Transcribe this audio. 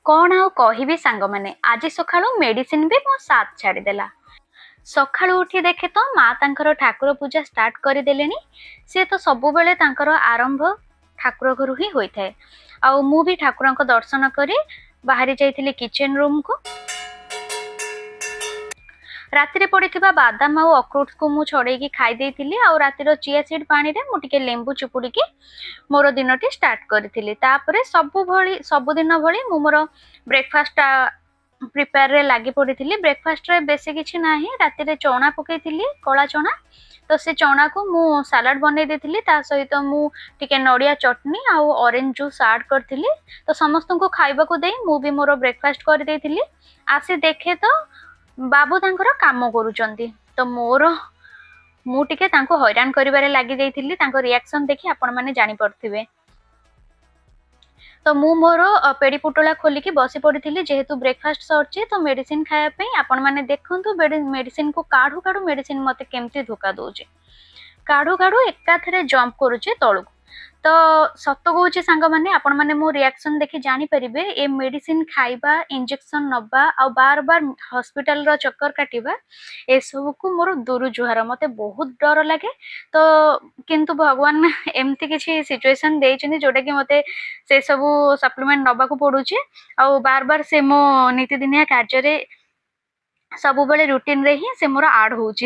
कौन आउ कहबी सांग माने आज सकाळु मेडिसिन भी मो साथ छाड़ीदेला। सकाळु उठी देखे तो माँ तांकर ठाकुर पूजा स्टार्ट करदेलेनी। सी तो सबु बेले तांकर आरंभ ठाकुर घरु ही होई थाए। आउ मु भी ठाकुरंक दर्शन करी बाहरी जाइथिली किचन रूम को। रातिरे पड़िथिबा बादाम आउ अक्रोट को मु छड़ेकी खाई देइथिली। आउ रातिर चिया सीड पानी रे मु टिके लेंबू चुपुड़ीकी मोर दिनटी स्टार्ट करथिली। तापरे सबुदिन भली मु मोर ब्रेकफास्ट प्रिपेयर रे लागी पड़िथिली। ब्रेकफास्ट रे बेसी किछि नाही, रातिरे चना पकेइथिली, कला चना। तो से चना को मु सलाड बनै देथिली। ता सहित मु टिके नडिया चटनी आउ ऑरेंज जूस ऐड करथिली। तो समस्त को खाइबा को देई मु भी मोर ब्रेकफास्ट कर देथिली। आसी देखे तो बाबू तांकर काम करूचंती। तो मोर मु टिके तांको हैरान करिबारे लागि जाइथिली। तांको रिएक्शन देखि आपण माने जानि पड़थिबे। तो मु मोर पेड़ी पुटला खोलिकी बसी पड़ी जेहेतु ब्रेकफास्ट सरची। तो मेडिसिन खाया पे आपण माने देखंतु मेडिसिन को काढू काढू मेडिसिन मते केमती धोका दोचे। काढू काढू एकाथरे जंप करूचे तळुक। तो सत कहूची सांग माने आपण माने मो रिएक्शन देखि जानि परिबे ए मेडिसिन खाइबा, इंजेक्शन नबा आ बार बार हॉस्पिटल रो चक्कर काटिबा ए सब को मोर दूर जुहार मते बहुत डर लागे। तो किंतु भगवान एमती किछि सिचुएशन देइछनी जोटा कि मते से सब सप्लीमेंट नबा को पडुची। आ बार बार से मो नीतिदिनिया कार्य रे सब बेले रूटीन रे ही से मोर ऐड होउची।